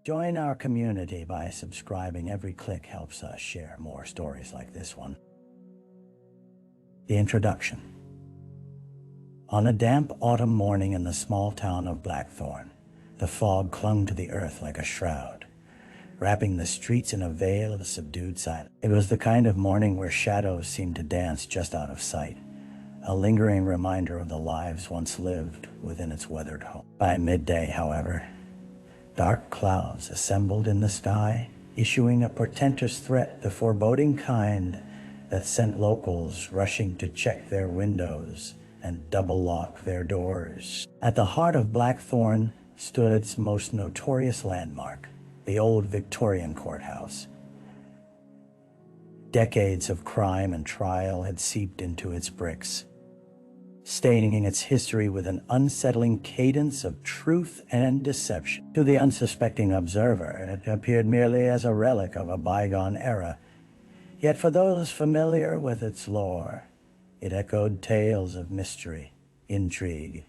Join our community by subscribing. Every click helps us share more stories like this one. The introduction. On a damp autumn morning in the small town of Blackthorn, the fog clung to the earth like a shroud, wrapping the streets in a veil of subdued silence. It was the kind of morning where shadows seemed to dance just out of sight, a lingering reminder of the lives once lived within its weathered home. By midday, however, dark clouds assembled in the sky, issuing a portentous threat, the foreboding kind that sent locals rushing to check their windows and double-lock their doors. At the heart of Blackthorn stood its most notorious landmark, the old Victorian courthouse. Decades of crime and trial had seeped into its bricks, staining its history with an unsettling cadence of truth and deception. To the unsuspecting observer, it appeared merely as a relic of a bygone era. Yet for those familiar with its lore, it echoed tales of mystery, intrigue,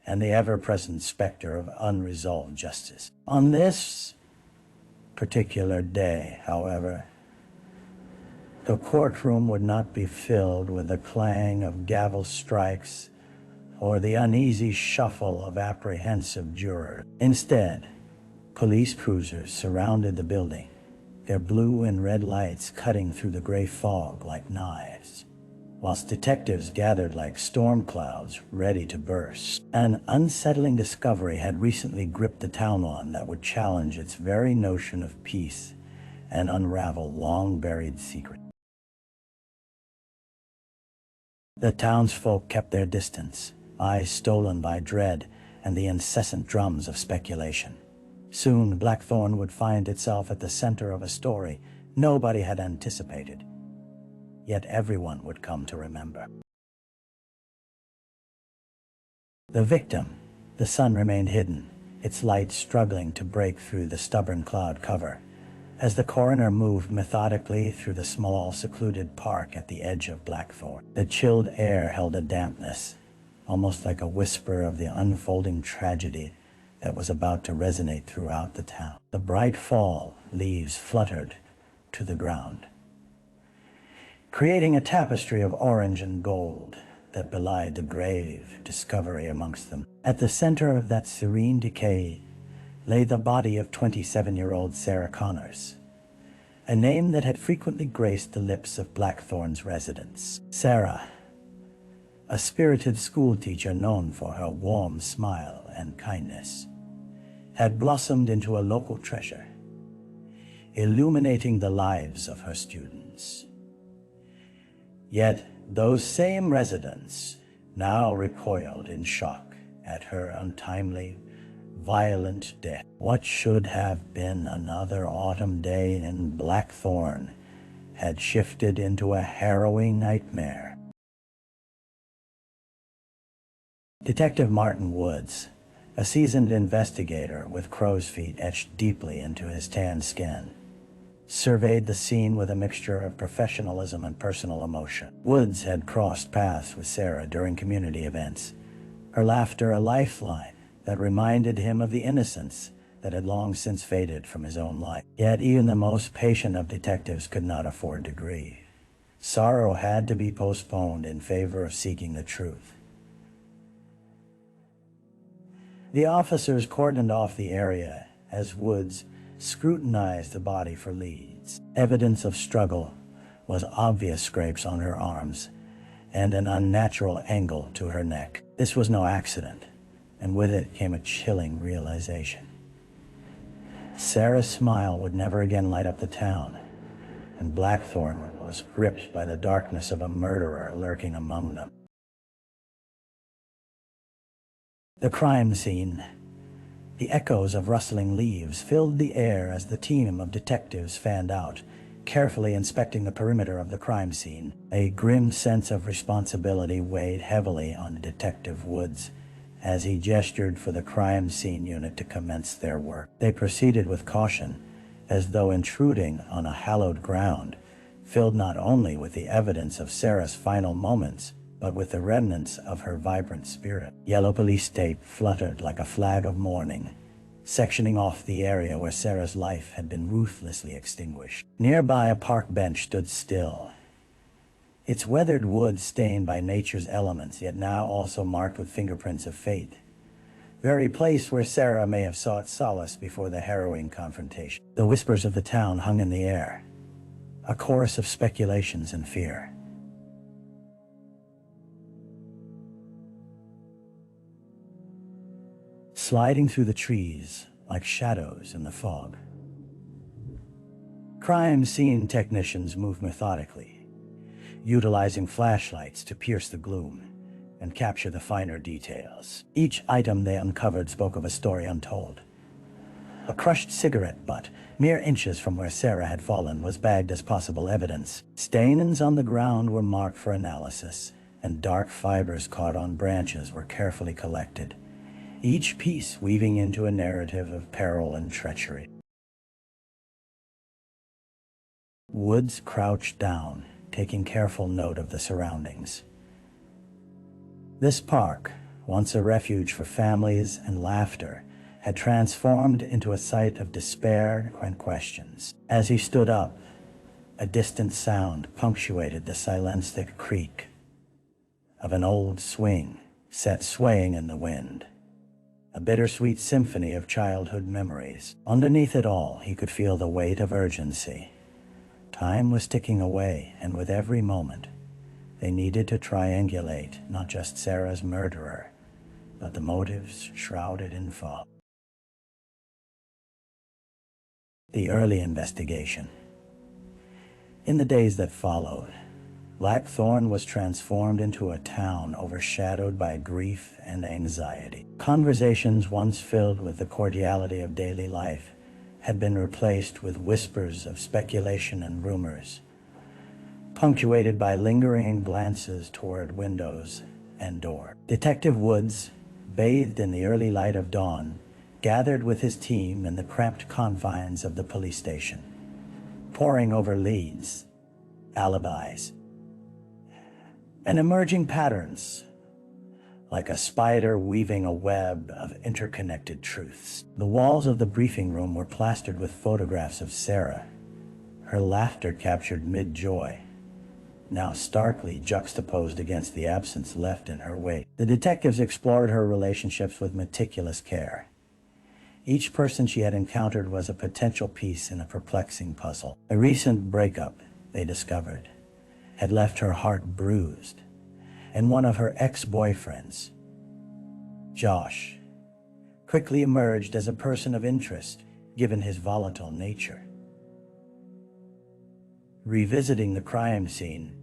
and the ever-present specter of unresolved justice. On this particular day, however, the courtroom would not be filled with the clang of gavel strikes or the uneasy shuffle of apprehensive jurors. Instead, police cruisers surrounded the building, their blue and red lights cutting through the gray fog like knives, whilst detectives gathered like storm clouds ready to burst. An unsettling discovery had recently gripped the town one that would challenge its very notion of peace and unravel long-buried secrets. The townsfolk kept their distance, eyes stolen by dread and the incessant drums of speculation. Soon, Blackthorn would find itself at the center of a story nobody had anticipated, yet everyone would come to remember. The victim. The sun remained hidden, its light struggling to break through the stubborn cloud cover, as the coroner moved methodically through the small, secluded park at the edge of Blackthorn. The chilled air held a dampness, almost like a whisper of the unfolding tragedy that was about to resonate throughout the town. The bright fall leaves fluttered to the ground, creating a tapestry of orange and gold that belied the grave discovery amongst them. At the center of that serene decay lay the body of 27-year-old Sarah Connors, a name that had frequently graced the lips of Blackthorn's residents. Sarah, a spirited schoolteacher known for her warm smile and kindness, had blossomed into a local treasure, illuminating the lives of her students. Yet those same residents now recoiled in shock at her untimely, violent death. What should have been another autumn day in Blackthorn had shifted into a harrowing nightmare. Detective Martin Woods, a seasoned investigator with crow's feet etched deeply into his tan skin, surveyed the scene with a mixture of professionalism and personal emotion. Woods had crossed paths with Sarah during community events, her laughter a lifeline that reminded him of the innocence that had long since faded from his own life. Yet even the most patient of detectives could not afford to grieve. Sorrow had to be postponed in favor of seeking the truth. The officers cordoned off the area as Woods scrutinized the body for leads. Evidence of struggle was obvious: scrapes on her arms and an unnatural angle to her neck. This was no accident, and with it came a chilling realization. Sarah's smile would never again light up the town, and Blackthorn was gripped by the darkness of a murderer lurking among them. The crime scene. The echoes of rustling leaves filled the air as the team of detectives fanned out, carefully inspecting the perimeter of the crime scene. A grim sense of responsibility weighed heavily on Detective Woods as he gestured for the crime scene unit to commence their work. They proceeded with caution, as though intruding on a hallowed ground, filled not only with the evidence of Sarah's final moments, but with the remnants of her vibrant spirit. Yellow police tape fluttered like a flag of mourning, sectioning off the area where Sarah's life had been ruthlessly extinguished. Nearby, a park bench stood still, its weathered wood stained by nature's elements, yet now also marked with fingerprints of fate. Very place where Sarah may have sought solace before the harrowing confrontation. The whispers of the town hung in the air, a chorus of speculations and fear. Sliding through the trees like shadows in the fog. Crime scene technicians moved methodically, utilizing flashlights to pierce the gloom and capture the finer details. Each item they uncovered spoke of a story untold. A crushed cigarette butt, mere inches from where Sarah had fallen, was bagged as possible evidence. Stains on the ground were marked for analysis, and dark fibers caught on branches were carefully collected, each piece weaving into a narrative of peril and treachery. Woods crouched down, taking careful note of the surroundings. This park, once a refuge for families and laughter, had transformed into a site of despair and questions. As he stood up, a distant sound punctuated the silenced creak of an old swing set swaying in the wind, a bittersweet symphony of childhood memories. Underneath it all, he could feel the weight of urgency. Time was ticking away, and with every moment, they needed to triangulate not just Sarah's murderer, but the motives shrouded in fog. The early investigation. In the days that followed, Blackthorn was transformed into a town overshadowed by grief and anxiety. Conversations once filled with the cordiality of daily life had been replaced with whispers of speculation and rumors, punctuated by lingering glances toward windows and door. Detective Woods, bathed in the early light of dawn, gathered with his team in the cramped confines of the police station, poring over leads, alibis, and emerging patterns, like a spider weaving a web of interconnected truths. The walls of the briefing room were plastered with photographs of Sarah, her laughter captured mid-joy, now starkly juxtaposed against the absence left in her wake. The detectives explored her relationships with meticulous care. Each person she had encountered was a potential piece in a perplexing puzzle. A recent breakup, they discovered, had left her heart bruised, and one of her ex-boyfriends, Josh, quickly emerged as a person of interest, given his volatile nature. Revisiting the crime scene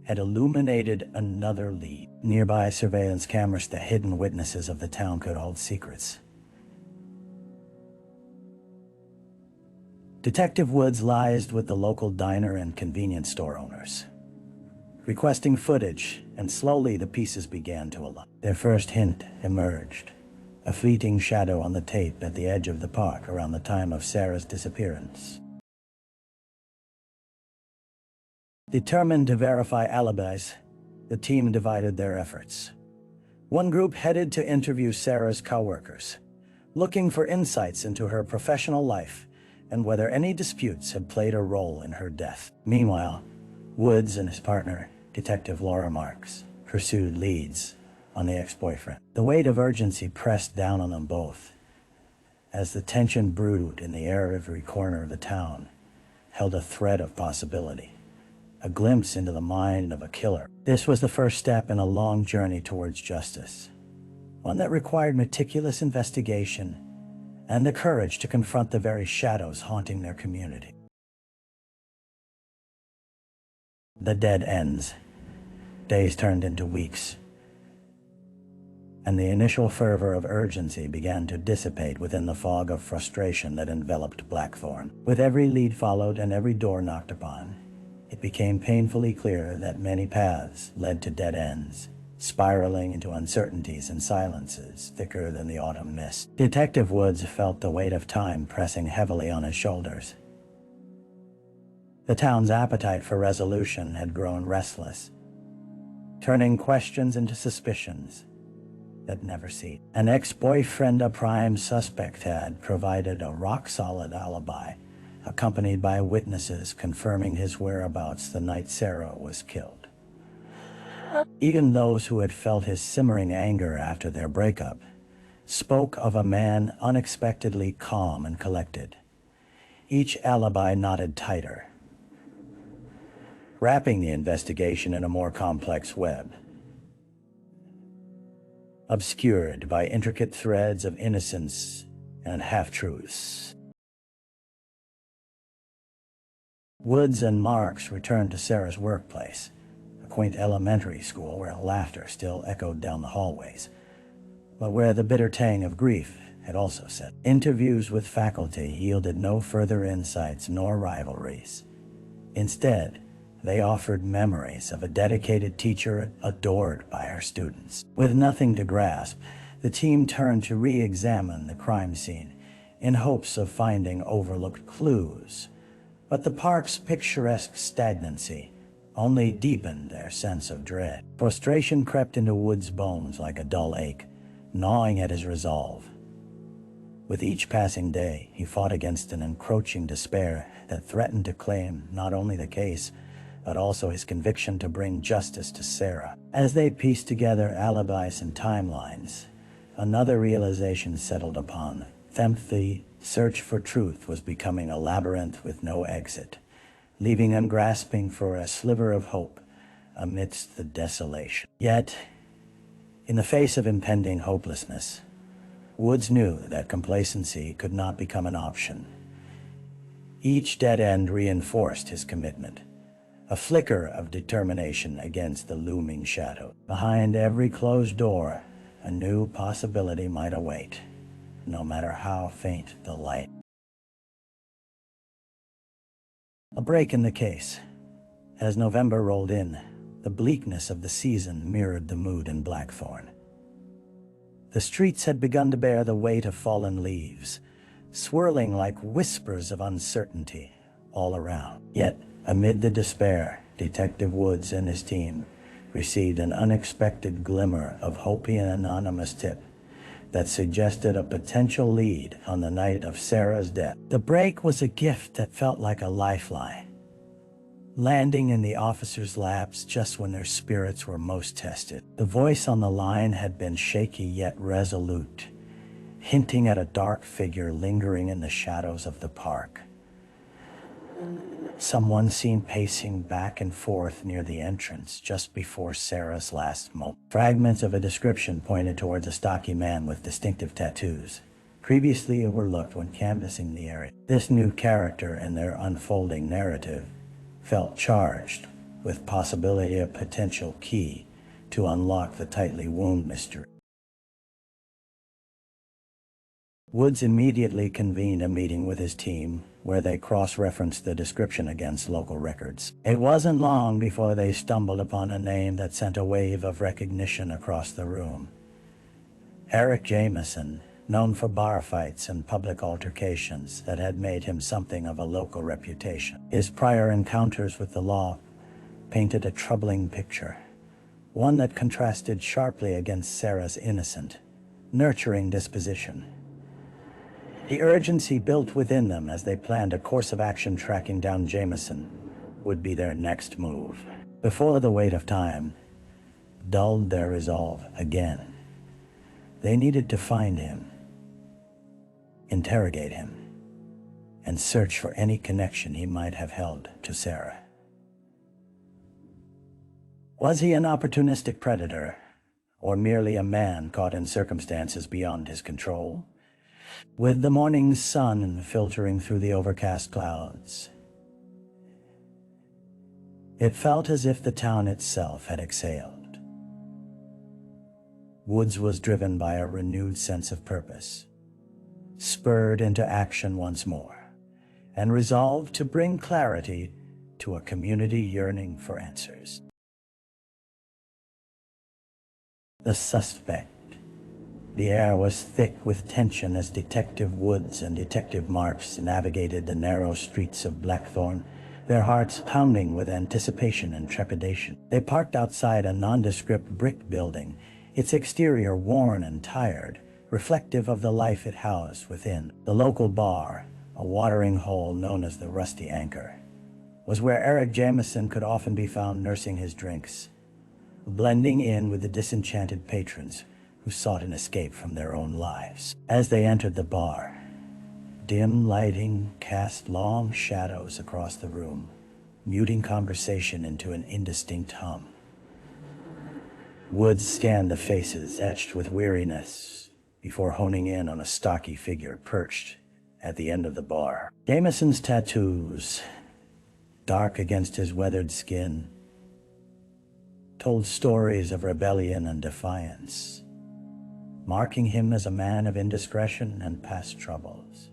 had illuminated another lead. Nearby surveillance cameras, the hidden witnesses of the town could hold secrets. Detective Woods liaised with the local diner and convenience store owners, requesting footage, and slowly the pieces began to align. Their first hint emerged, a fleeting shadow on the tape at the edge of the park around the time of Sarah's disappearance. Determined to verify alibis, the team divided their efforts. One group headed to interview Sarah's coworkers, looking for insights into her professional life and whether any disputes had played a role in her death. Meanwhile, Woods and his partner, Detective Laura Marks, pursued leads on the ex-boyfriend. The weight of urgency pressed down on them both, as the tension brewed in the air of every corner of the town, held a thread of possibility, a glimpse into the mind of a killer. This was the first step in a long journey towards justice, one that required meticulous investigation and the courage to confront the very shadows haunting their community. The dead ends. Days turned into weeks, and the initial fervor of urgency began to dissipate within the fog of frustration that enveloped Blackthorn. With every lead followed and every door knocked upon, it became painfully clear that many paths led to dead ends, spiraling into uncertainties and silences thicker than the autumn mist. Detective Woods felt the weight of time pressing heavily on his shoulders. The town's appetite for resolution had grown restless, turning questions into suspicions that never ceased. An ex-boyfriend, a prime suspect, had provided a rock-solid alibi, accompanied by witnesses confirming his whereabouts the night Sarah was killed. Even those who had felt his simmering anger after their breakup spoke of a man unexpectedly calm and collected. Each alibi knotted tighter, wrapping the investigation in a more complex web, obscured by intricate threads of innocence and half-truths. Woods and Marks returned to Sarah's workplace, a quaint elementary school where laughter still echoed down the hallways, but where the bitter tang of grief had also set. Interviews with faculty yielded no further insights nor rivalries. Instead, they offered memories of a dedicated teacher adored by her students. With nothing to grasp, the team turned to re-examine the crime scene in hopes of finding overlooked clues. But the park's picturesque stagnancy only deepened their sense of dread. Frustration crept into Wood's bones like a dull ache, gnawing at his resolve. With each passing day, he fought against an encroaching despair that threatened to claim not only the case, but also his conviction to bring justice to Sarah. As they pieced together alibis and timelines, another realization settled upon them. The search for truth was becoming a labyrinth with no exit, leaving them grasping for a sliver of hope amidst the desolation. Yet, in the face of impending hopelessness, Woods knew that complacency could not become an option. Each dead end reinforced his commitment, a flicker of determination against the looming shadow. Behind every closed door, a new possibility might await, no matter how faint the light. A break in the case. As November rolled in, the bleakness of the season mirrored the mood in Blackthorn. The streets had begun to bear the weight of fallen leaves, swirling like whispers of uncertainty all around. Yet, amid the despair, Detective Woods and his team received an unexpected glimmer of hope in an anonymous tip that suggested a potential lead on the night of Sarah's death. The break was a gift that felt like a lifeline, landing in the officers' laps just when their spirits were most tested. The voice on the line had been shaky yet resolute, hinting at a dark figure lingering in the shadows of the park. Someone seen pacing back and forth near the entrance just before Sarah's last moment. Fragments of a description pointed towards a stocky man with distinctive tattoos, previously overlooked when canvassing the area. This new character in their unfolding narrative felt charged with possibility of potential key to unlock the tightly wound mystery. Woods immediately convened a meeting with his team where they cross-referenced the description against local records. It wasn't long before they stumbled upon a name that sent a wave of recognition across the room. Eric Jameson, known for bar fights and public altercations that had made him something of a local reputation. His prior encounters with the law painted a troubling picture, one that contrasted sharply against Sarah's innocent, nurturing disposition. The urgency built within them as they planned a course of action. Tracking down Jameson would be their next move. Before the weight of time dulled their resolve again, they needed to find him, interrogate him, and search for any connection he might have held to Sarah. Was he an opportunistic predator, or merely a man caught in circumstances beyond his control? With the morning sun filtering through the overcast clouds, it felt as if the town itself had exhaled. Woods was driven by a renewed sense of purpose, spurred into action once more, and resolved to bring clarity to a community yearning for answers. The suspect. The air was thick with tension as Detective Woods and Detective Marks navigated the narrow streets of Blackthorn, their hearts pounding with anticipation and trepidation. They parked outside a nondescript brick building its exterior worn and tired, reflective of the life it housed within. The local bar, a watering hole known as the Rusty Anchor, was where Eric Jameson could often be found nursing his drinks, blending in with the disenchanted patrons who sought an escape from their own lives. As they entered the bar, dim lighting cast long shadows across the room, muting conversation into an indistinct hum. Woods scanned the faces etched with weariness before honing in on a stocky figure perched at the end of the bar. Jameson's tattoos, dark against his weathered skin, told stories of rebellion and defiance, marking him as a man of indiscretion and past troubles.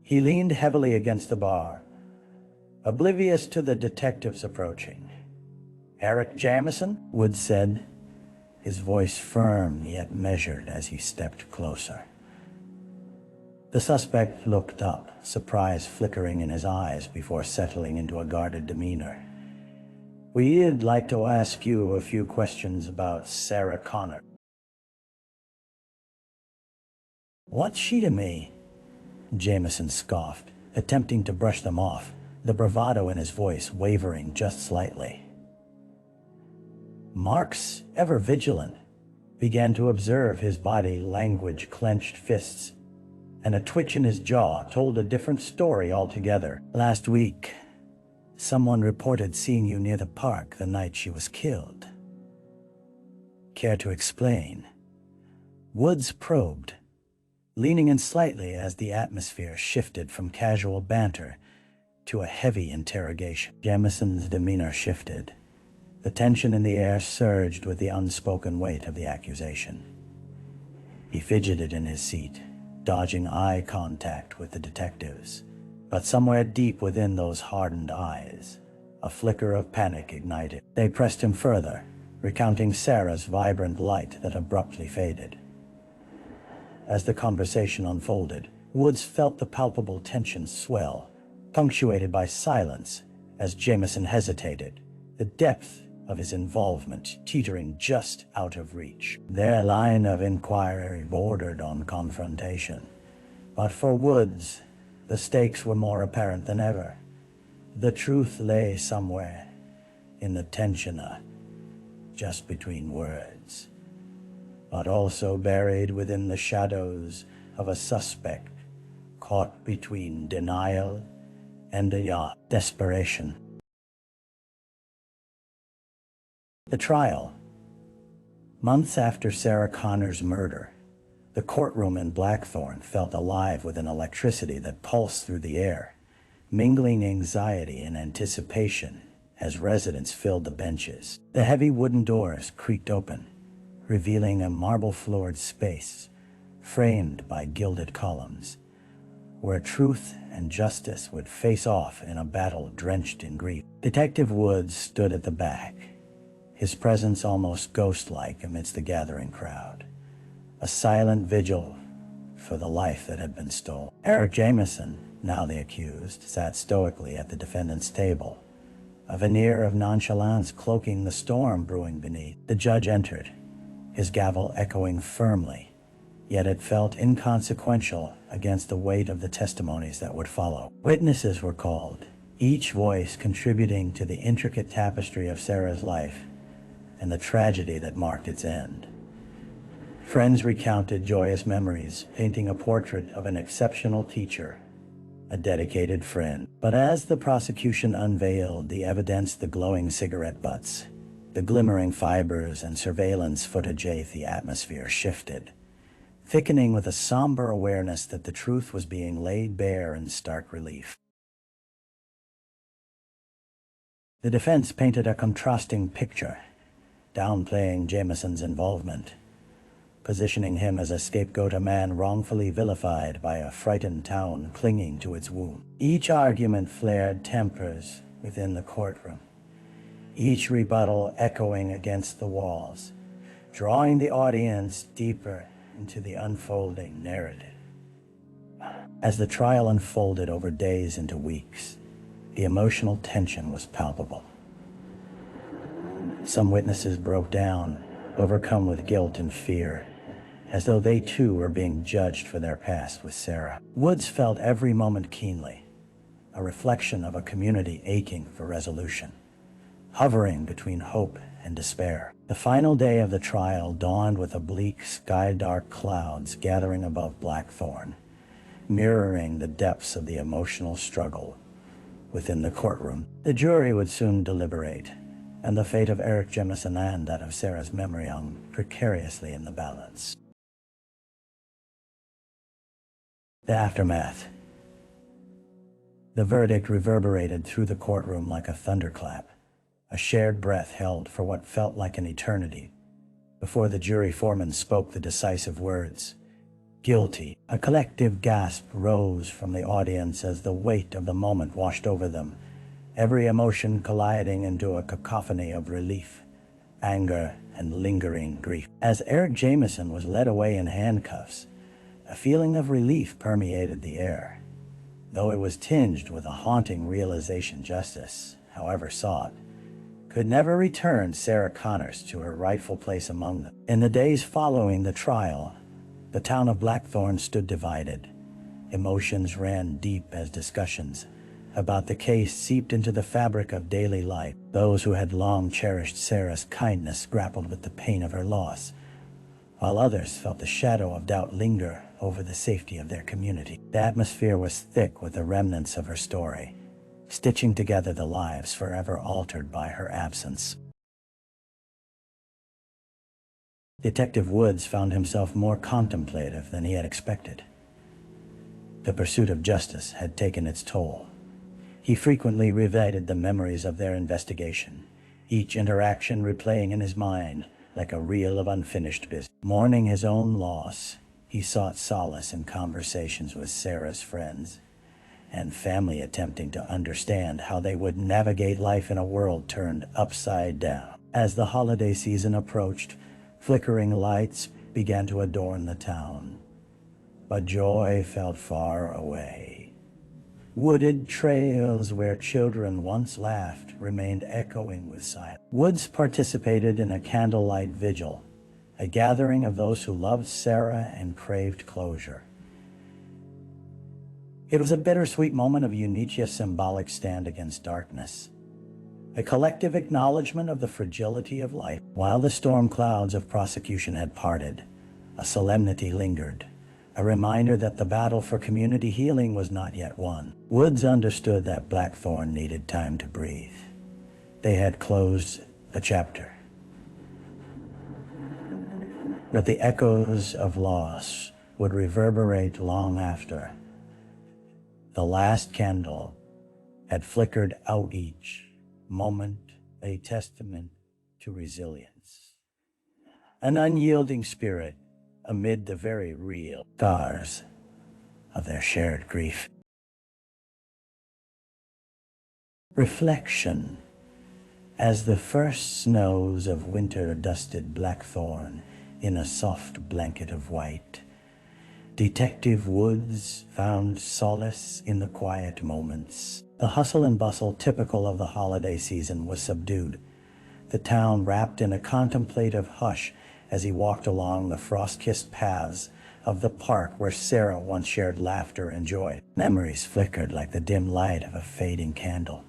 He leaned heavily against the bar, oblivious to the detectives approaching. "Eric Jameson?" Woods said, his voice firm yet measured as he stepped closer. The suspect looked up, surprise flickering in his eyes before settling into a guarded demeanor. "We'd like to ask you a few questions about Sarah Connor." "What's she to me?" Jameson scoffed, attempting to brush them off, the bravado in his voice wavering just slightly. Marks, ever vigilant, began to observe his body language, clenched fists, and a twitch in his jaw told a different story altogether. "Last week, someone reported seeing you near the park the night she was killed. Care to explain?" Woods probed, leaning in slightly as the atmosphere shifted from casual banter to a heavy interrogation. Jamison's demeanor shifted. The tension in the air surged with the unspoken weight of the accusation. He fidgeted in his seat, dodging eye contact with the detectives. But somewhere deep within those hardened eyes, a flicker of panic ignited. They pressed him further, recounting Sarah's vibrant light that abruptly faded. As the conversation unfolded, Woods felt the palpable tension swell, punctuated by silence as Jameson hesitated, the depth of his involvement teetering just out of reach. Their line of inquiry bordered on confrontation, but for Woods, the stakes were more apparent than ever. The truth lay somewhere in the tension just between words, but also buried within the shadows of a suspect caught between denial and a desperation. The trial. Months after Sarah Connor's murder, the courtroom in Blackthorn felt alive with an electricity that pulsed through the air, mingling anxiety and anticipation as residents filled the benches. The heavy wooden doors creaked open, revealing a marble-floored space framed by gilded columns, where truth and justice would face off in a battle drenched in grief. Detective Woods stood at the back, his presence almost ghost-like amidst the gathering crowd, a silent vigil for the life that had been stolen. Eric Jameson, now the accused, sat stoically at the defendant's table, a veneer of nonchalance cloaking the storm brewing beneath. The judge entered, his gavel echoing firmly, yet it felt inconsequential against the weight of the testimonies that would follow. Witnesses were called, each voice contributing to the intricate tapestry of Sarah's life and the tragedy that marked its end. Friends recounted joyous memories, painting a portrait of an exceptional teacher, a dedicated friend. But as the prosecution unveiled the evidence, the glowing cigarette butts, the glimmering fibers and surveillance footage, the atmosphere shifted, thickening with a somber awareness that the truth was being laid bare in stark relief. The defense painted a contrasting picture, downplaying Jameson's involvement, positioning him as a scapegoat, a man wrongfully vilified by a frightened town clinging to its wound. Each argument flared tempers within the courtroom, each rebuttal echoing against the walls, drawing the audience deeper into the unfolding narrative. As the trial unfolded over days into weeks, the emotional tension was palpable. Some witnesses broke down, overcome with guilt and fear, as though they too were being judged for their past with Sarah. Woods felt every moment keenly, a reflection of a community aching for resolution, hovering between hope and despair. The final day of the trial dawned with oblique, sky-dark clouds gathering above Blackthorn, mirroring the depths of the emotional struggle within the courtroom. The jury would soon deliberate, and the fate of Eric Jemison and that of Sarah's memory hung precariously in the balance. The aftermath. The verdict reverberated through the courtroom like a thunderclap, a shared breath held for what felt like an eternity before the jury foreman spoke the decisive words, "Guilty." A collective gasp rose from the audience as the weight of the moment washed over them, every emotion colliding into a cacophony of relief, anger, and lingering grief. As Eric Jemison was led away in handcuffs, a feeling of relief permeated the air, though it was tinged with a haunting realization justice, however sought, could never return Sarah Connors to her rightful place among them. In the days following the trial, the town of Blackthorn stood divided. Emotions ran deep as discussions about the case seeped into the fabric of daily life. Those who had long cherished Sarah's kindness grappled with the pain of her loss, while others felt the shadow of doubt linger over the safety of their community. The atmosphere was thick with the remnants of her story, stitching together the lives forever altered by her absence. Detective Woods found himself more contemplative than he had expected. The pursuit of justice had taken its toll. He frequently revisited the memories of their investigation, each interaction replaying in his mind like a reel of unfinished business. Mourning his own loss, he sought solace in conversations with Sarah's friends and family, attempting to understand how they would navigate life in a world turned upside down. As the holiday season approached, flickering lights began to adorn the town, but joy felt far away. Wooded trails where children once laughed remained echoing with silence. Woods participated in a candlelight vigil, a gathering of those who loved Sarah and craved closure. It was a bittersweet moment of unique yet symbolic stand against darkness, a collective acknowledgement of the fragility of life. While the storm clouds of prosecution had parted, a solemnity lingered, a reminder that the battle for community healing was not yet won. Woods understood that Blackthorn needed time to breathe. They had closed a chapter, but the echoes of loss would reverberate long after. The last candle had flickered out, each moment a testament to resilience, an unyielding spirit amid the very real scars of their shared grief. Reflection. As the first snows of winter dusted Blackthorn in a soft blanket of white, Detective Woods found solace in the quiet moments. The hustle and bustle typical of the holiday season was subdued, the town wrapped in a contemplative hush as he walked along the frost-kissed paths of the park where Sarah once shared laughter and joy. Memories flickered like the dim light of a fading candle.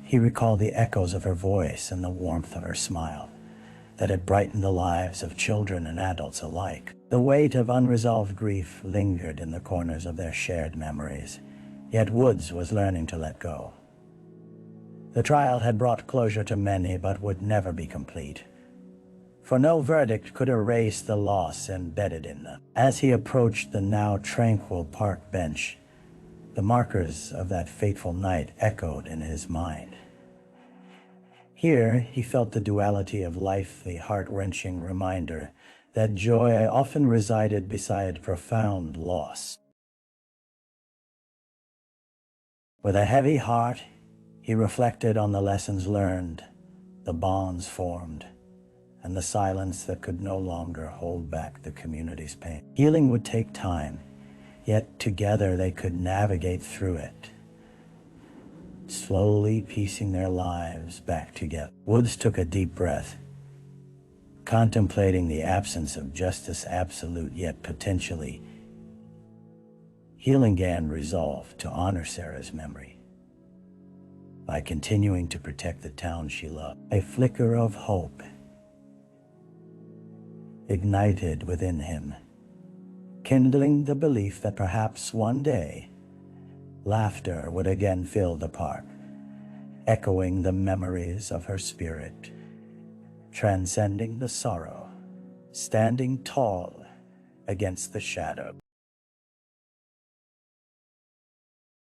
He recalled the echoes of her voice and the warmth of her smile that had brightened the lives of children and adults alike. The weight of unresolved grief lingered in the corners of their shared memories, yet Woods was learning to let go. The trial had brought closure to many, but would never be complete, for no verdict could erase the loss embedded in them. As he approached the now tranquil park bench, the markers of that fateful night echoed in his mind. Here he felt the duality of life, the heart-wrenching reminder that joy often resided beside profound loss. With a heavy heart, he reflected on the lessons learned, the bonds formed, and the silence that could no longer hold back the community's pain. Healing would take time, yet together they could navigate through it, slowly piecing their lives back together. Woods took a deep breath, Contemplating the absence of justice absolute yet potentially, Healingan resolved to honor Sarah's memory by continuing to protect the town she loved. A flicker of hope ignited within him, kindling the belief that perhaps one day laughter would again fill the park, echoing the memories of her spirit, transcending the sorrow, standing tall against the shadow.